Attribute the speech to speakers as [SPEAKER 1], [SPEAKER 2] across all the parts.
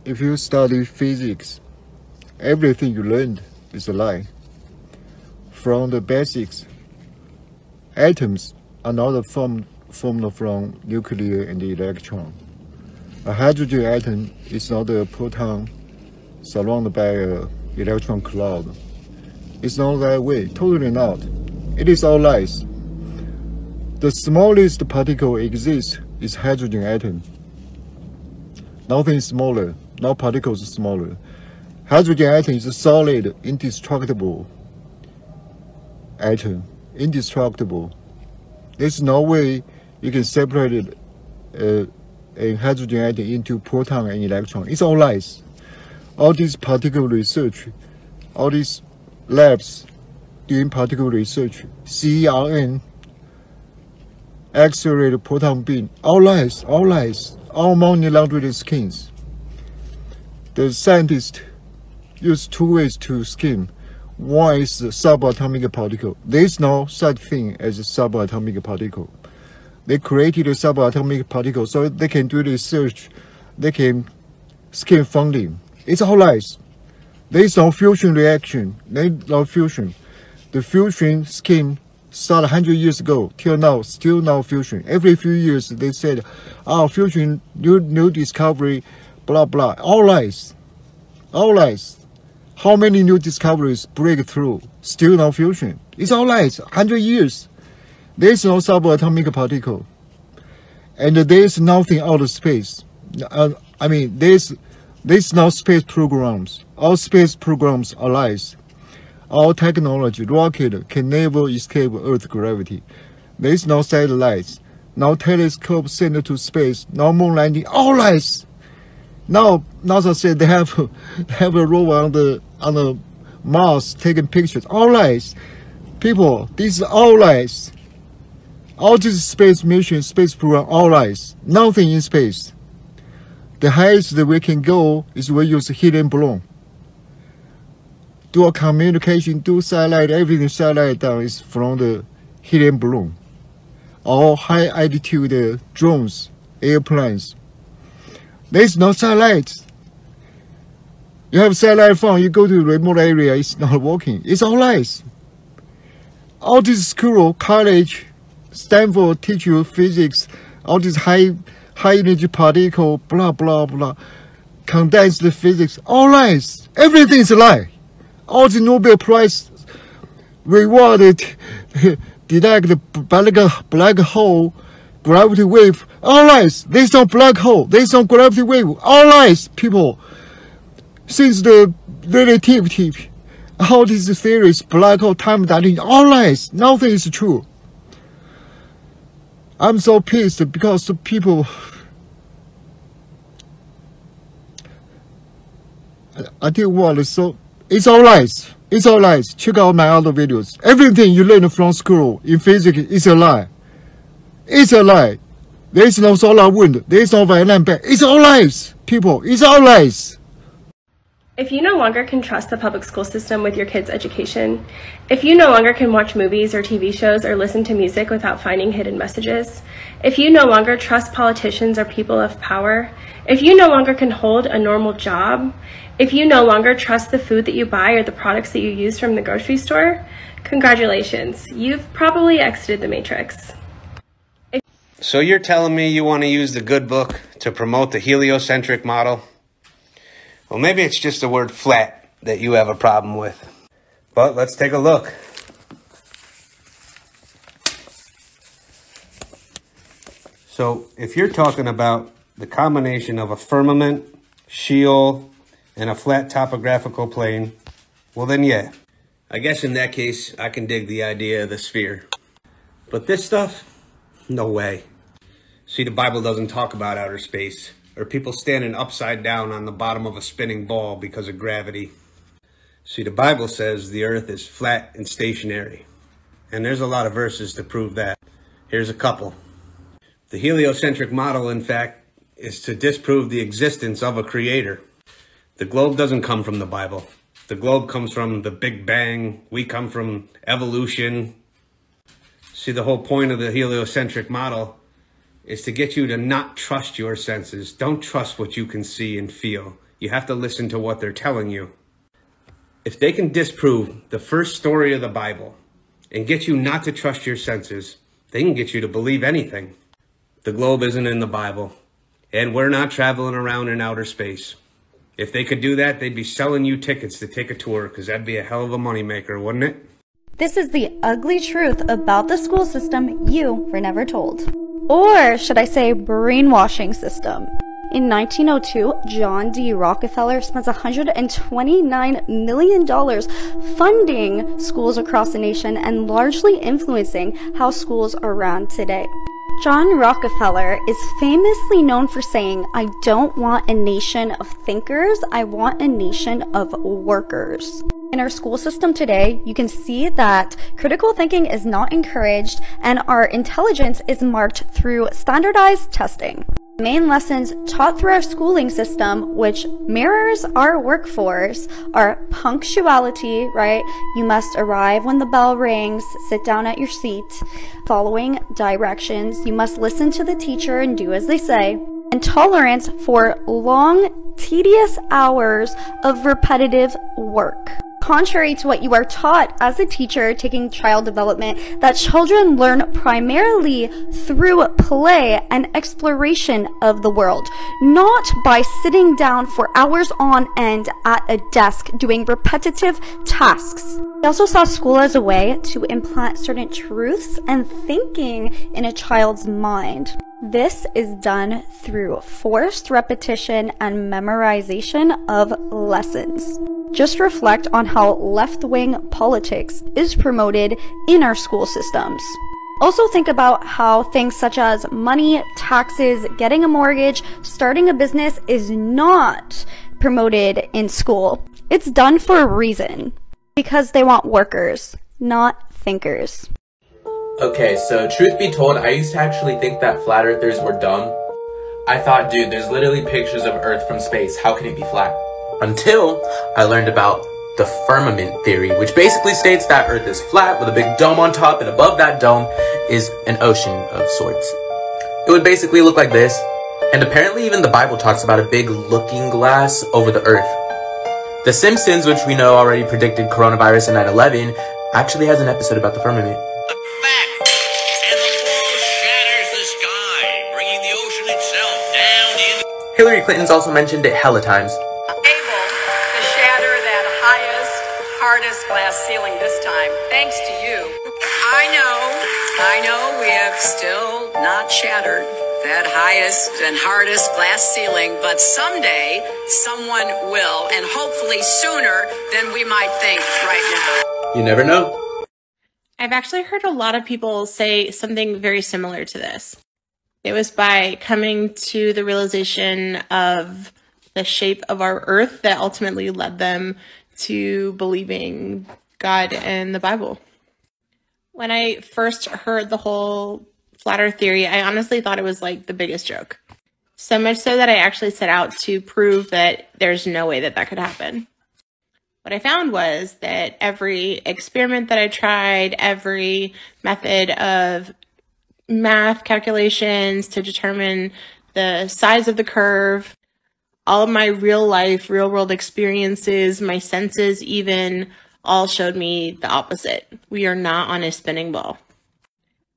[SPEAKER 1] If you study physics, everything you learned is a lie. From the basics, atoms are not formed from nuclear and electron. A hydrogen atom is not a proton surrounded by an electron cloud. It's not that way, totally not. It is all lies. The smallest particle exists is hydrogen atom. Nothing smaller, no particles smaller. Hydrogen atom is a solid, indestructible atom. Indestructible. There's no way you can separate a hydrogen atom into proton and electron. It's all lies. All this particle research, all these labs doing particle research, CERN, accelerated proton beam, all lies, all lies, all money laundering schemes. The scientists use two ways to scheme. One is the subatomic particle. There is no such thing as a subatomic particle. They created a subatomic particle so they can do research, they can scheme funding. It's all lies. There is no fusion reaction. There is no fusion. The fusion scheme started 100 years ago till now, still no fusion. Every few years they said, fusion, new discovery, blah blah. All lies. All lies. How many new discoveries break through? Still no fusion. It's all lies. 100 years. There is no subatomic particle. And there is nothing out of space. There's no space programs. All space programs are lies. All technology, rocket, can never escape Earth's gravity. There is no satellites, no telescope sent to space, no moon landing. All lies. Now NASA said they have a rover on the Mars taking pictures. All lies. People, these are all lies. All this space mission, space program, all lies. Nothing in space. The highest that we can go is we use helium balloon. Do a communication, do satellite, everything satellite down is from the helium balloon. Or high altitude drones, airplanes. There's no satellites. You have satellite phone, you go to a remote area, it's not working. It's all lies. All this school, college, Stanford teach you physics, all this high energy particle, blah blah blah, condensed physics, all lies. Everything is a lie. All the Nobel Prize rewarded detect black hole, gravity wave, all lies. There's no black hole, there's no gravity wave, all lies, people. Since the relativity, all these theories, black hole, time dilation, all lies. Nothing is true. I'm so pissed because the people, I tell you what, it's all lies. It's all lies. Check out my other videos. Everything you learn from school in physics is a lie. It's a lie. There is no solar wind. There is no Vietnam back. It's all lies, people. It's all lies.
[SPEAKER 2] If you no longer can trust the public school system with your kids' education, if you no longer can watch movies or TV shows or listen to music without finding hidden messages, if you no longer trust politicians or people of power, if you no longer can hold a normal job, if you no longer trust the food that you buy or the products that you use from the grocery store, congratulations, you've probably exited the matrix.
[SPEAKER 3] So you're telling me you want to use the good book to promote the heliocentric model? Well, maybe it's just the word flat that you have a problem with. But let's take a look. So if you're talking about the combination of a firmament, Sheol, and a flat topographical plane, well then yeah. I guess in that case, I can dig the idea of the sphere. But this stuff? No way. See, the Bible doesn't talk about outer space, or people standing upside down on the bottom of a spinning ball because of gravity. See, the Bible says the earth is flat and stationary. And there's a lot of verses to prove that. Here's a couple. The heliocentric model, in fact, is to disprove the existence of a creator. The globe doesn't come from the Bible. The globe comes from the Big Bang. We come from evolution. See, the whole point of the heliocentric model is to get you to not trust your senses. Don't trust what you can see and feel. You have to listen to what they're telling you. If they can disprove the first story of the Bible and get you not to trust your senses, they can get you to believe anything. The globe isn't in the Bible, and we're not traveling around in outer space. If they could do that, they'd be selling you tickets to take a tour, because that'd be a hell of a moneymaker, wouldn't it?
[SPEAKER 4] This is the ugly truth about the school system you were never told. Or should I say brainwashing system. In 1902, John D. Rockefeller spent $129 million funding schools across the nation and largely influencing how schools are run today. John Rockefeller is famously known for saying, "I don't want a nation of thinkers, I want a nation of workers." In our school system today, you can see that critical thinking is not encouraged and our intelligence is marked through standardized testing. Main lessons taught through our schooling system, which mirrors our workforce, are punctuality, right? You must arrive when the bell rings, sit down at your seat, following directions. You must listen to the teacher and do as they say, and tolerance for long, tedious hours of repetitive work. Contrary to what you are taught as a teacher taking child development, that children learn primarily through play and exploration of the world, not by sitting down for hours on end at a desk doing repetitive tasks. They also saw school as a way to implant certain truths and thinking in a child's mind. This is done through forced repetition and memorization of lessons. Just reflect on how left-wing politics is promoted in our school systems. Also think about how things such as money, taxes, getting a mortgage, starting a business is not promoted in school. It's done for a reason. Because they want workers, not thinkers.
[SPEAKER 5] Okay, so truth be told, I used to actually think that flat earthers were dumb. I thought, dude, there's literally pictures of Earth from space. How can it be flat? Until I learned about the firmament theory, which basically states that Earth is flat with a big dome on top, and above that dome is an ocean of sorts. It would basically look like this, and apparently even the Bible talks about a big looking glass over the Earth. The Simpsons, which we know already predicted coronavirus and 9/11, actually has an episode about the firmament. Hillary Clinton's also mentioned it hella times.
[SPEAKER 6] Able to shatter that highest, hardest glass ceiling this time, thanks to you. I know we have still not shattered that highest and hardest glass ceiling, but someday someone will, and hopefully sooner than we might think right now.
[SPEAKER 5] You never know.
[SPEAKER 2] I've actually heard a lot of people say something very similar to this. It was by coming to the realization of the shape of our Earth that ultimately led them to believing God and the Bible. When I first heard the whole flat Earth theory, I honestly thought it was like the biggest joke. So much so that I actually set out to prove that there's no way that that could happen. What I found was that every experiment that I tried, every method of math calculations to determine the size of the curve, all of my real life, real world experiences, my senses even, all showed me the opposite. We are not on a spinning ball.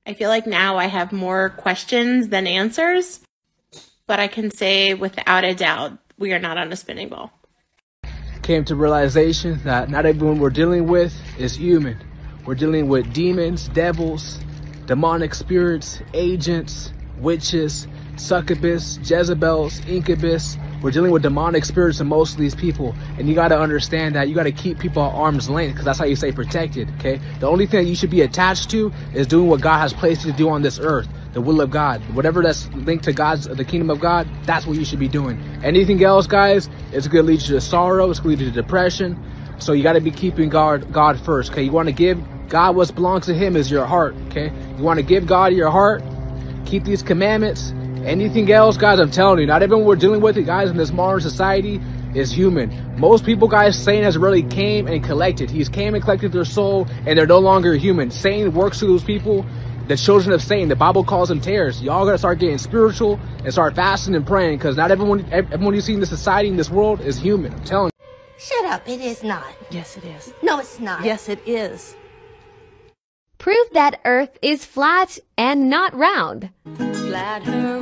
[SPEAKER 2] I feel like now I have more questions than answers, but I can say without a doubt, we are not on a spinning ball.
[SPEAKER 7] Came to realization that not everyone we're dealing with is human. We're dealing with demons, devils, demonic spirits, agents, witches, succubus, Jezebels, incubus. We're dealing with demonic spirits in most of these people. And you got to understand that you got to keep people at arm's length, because that's how you stay protected, okay? The only thing that you should be attached to is doing what God has placed you to do on this earth, the will of God. Whatever that's linked to the kingdom of God, that's what you should be doing. Anything else, guys, it's going to lead you to sorrow, it's going to lead you to depression. So you got to be keeping God first, okay? You want to give God what belongs to him is your heart, okay? You want to give God your heart, keep these commandments. Anything else, guys, I'm telling you, not everyone we're dealing with, guys, in this modern society is human. Most people, guys, Satan has really came and collected. He's came and collected their soul, and they're no longer human. Satan works through those people, the children of Satan. The Bible calls them tares. Y'all gotta start getting spiritual and start fasting and praying, because not everyone you see in this society, in this world, is human. I'm telling you.
[SPEAKER 8] Shut up, it is not.
[SPEAKER 6] Yes, it is.
[SPEAKER 8] No, it's not.
[SPEAKER 6] Yes, it is.
[SPEAKER 9] Prove that Earth is flat and not round.
[SPEAKER 8] Flat her